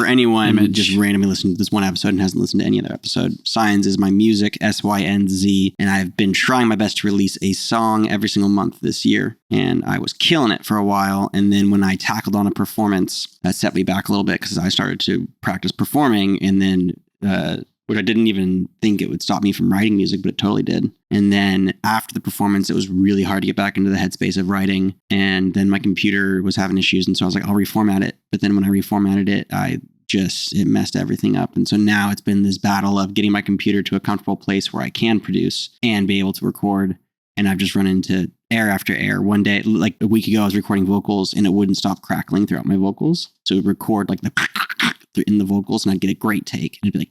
for anyone just randomly listening to this one episode and hasn't listened to any other episode, Signs is my music, SYNZ, and I've been trying my best to release a song every single month this year, and I was killing it for a while, and then when I tackled on a performance, that set me back a little bit because I started to practice performing, and then which I didn't even think it would stop me from writing music, but it totally did. And then after the performance, it was really hard to get back into the headspace of writing. And then my computer was having issues. And so I was like, I'll reformat it. But then when I reformatted it, it messed everything up. And so now it's been this battle of getting my computer to a comfortable place where I can produce and be able to record. And I've just run into error after error. One day, like a week ago, I was recording vocals and it wouldn't stop crackling throughout my vocals. So it would record like in the vocals and I'd get a great take. And it'd be like,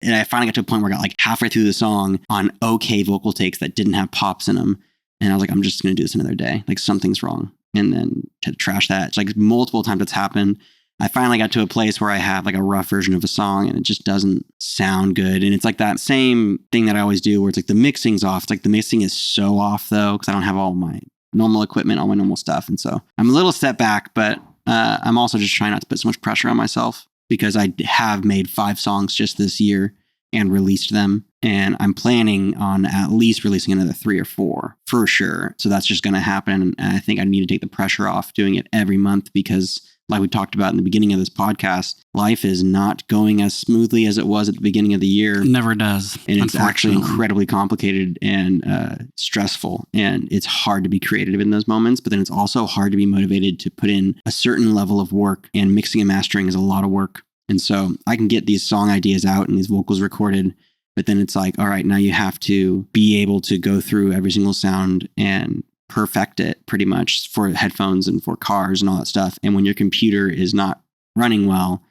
and I finally got to a point where I got like halfway through the song on okay vocal takes that didn't have pops in them. And I was like, I'm just going to do this another day. Like something's wrong. And then to trash that. It's like multiple times it's happened. I finally got to a place where I have like a rough version of a song and it just doesn't sound good. And it's like that same thing that I always do where it's like the mixing's off. It's like the mixing is so off though, because I don't have all my normal equipment, all my normal stuff. And so I'm a little step back, but I'm also just trying not to put so much pressure on myself, because I have made 5 songs just this year and released them. And I'm planning on at least releasing another 3 or 4 for sure. So that's just going to happen. And I think I need to take the pressure off doing it every month because, like we talked about in the beginning of this podcast, life is not going as smoothly as it was at the beginning of the year. It never does. And it's actually incredibly complicated and stressful. And it's hard to be creative in those moments. But then it's also hard to be motivated to put in a certain level of work. And mixing and mastering is a lot of work. And so I can get these song ideas out and these vocals recorded. But then it's like, all right, now you have to be able to go through every single sound and perfect it pretty much for headphones and for cars and all that stuff. And when your computer is not running well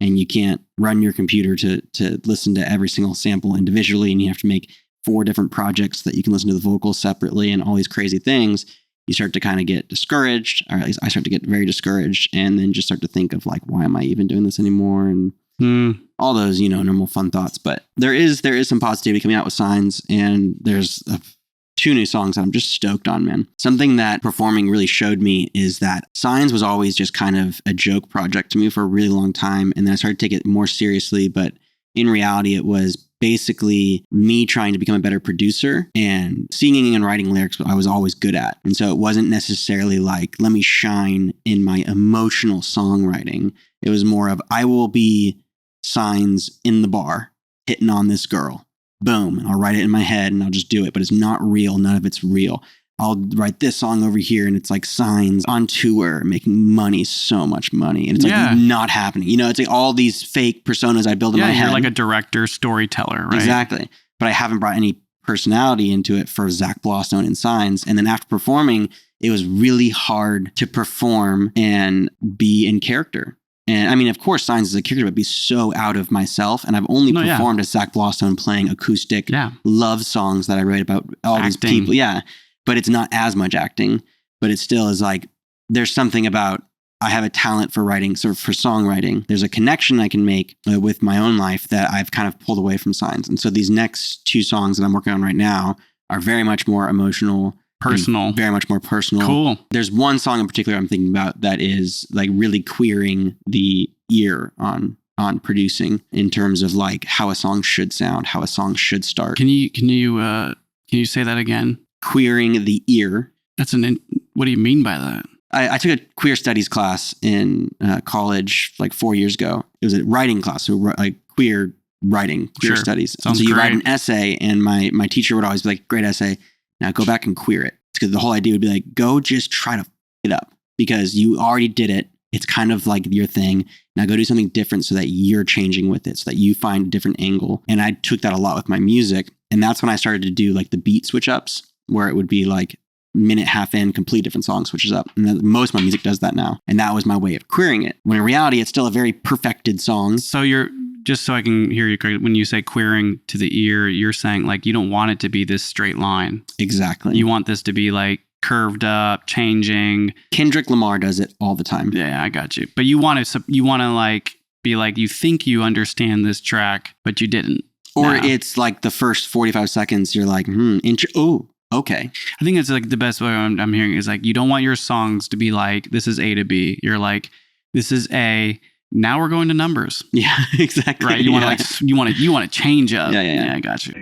and you can't run your computer to listen to every single sample individually, and you have to make 4 different projects that you can listen to the vocals separately and all these crazy things, you start to kind of get discouraged, or at least I start to get very discouraged, and then just start to think of like, why am I even doing this anymore? And all those, normal fun thoughts. But there is some positivity coming out with Signs, and there's 2 new songs that I'm just stoked on, man. Something that performing really showed me is that Signs was always just kind of a joke project to me for a really long time. And then I started to take it more seriously. But in reality, it was basically me trying to become a better producer, and singing and writing lyrics I was always good at. And so it wasn't necessarily like, let me shine in my emotional songwriting. It was more of, I will be Signs in the bar, hitting on this girl. Boom. And I'll write it in my head and I'll just do it, but it's not real. None of it's real. I'll write this song over here and it's like Signs on tour, making money, so much money. And it's like not happening. It's like all these fake personas I build in my head. You're like a director, storyteller, right? Exactly. But I haven't brought any personality into it for Zach Blaustone and Signs. And then after performing, it was really hard to perform and be in character. And I mean, of course, Signs is a character, but be so out of myself. And I've only performed as Zach Blaustone playing acoustic love songs that I write about all these people. Yeah. But it's not as much acting, but it still is like, there's something about, I have a talent for writing, sort of for songwriting. There's a connection I can make with my own life that I've kind of pulled away from Signs. And so these next 2 songs that I'm working on right now are very much more emotional, personal, very much more personal. Cool. There's one song in particular I'm thinking about that is like really queering the ear on producing in terms of like how a song should sound, how a song should start. Can you say that again? Queering the ear. What do you mean by that? I took a queer studies class in college like 4 years ago. It was a writing class, so like queer writing, queer studies. Sounds so you great. write an essay, and my teacher would always be like, great essay. Now go back and queer it. Because the whole idea would be like, go just try to f it up because you already did it. It's kind of like your thing. Now go do something different so that you're changing with it, so that you find a different angle. And I took that a lot with my music. And that's when I started to do like the beat switch ups, where it would be like minute, half in, complete different song switches up. And most of my music does that now. And that was my way of queering it. When in reality, it's still a very perfected song. So just so I can hear you correctly, when you say queering to the ear, you're saying like you don't want it to be this straight line. Exactly. You want this to be like curved up, changing. Kendrick Lamar does it all the time. Yeah, I got you. But you want to like be like, you think you understand this track, but you didn't. Or it's like the first 45 seconds, you're like, okay. I think it's like the best way I'm hearing is like, you don't want your songs to be like, this is A to B. You're like, this is A, now we're going to numbers. Yeah, exactly. Right. You want to you want to change up. Yeah. I got you.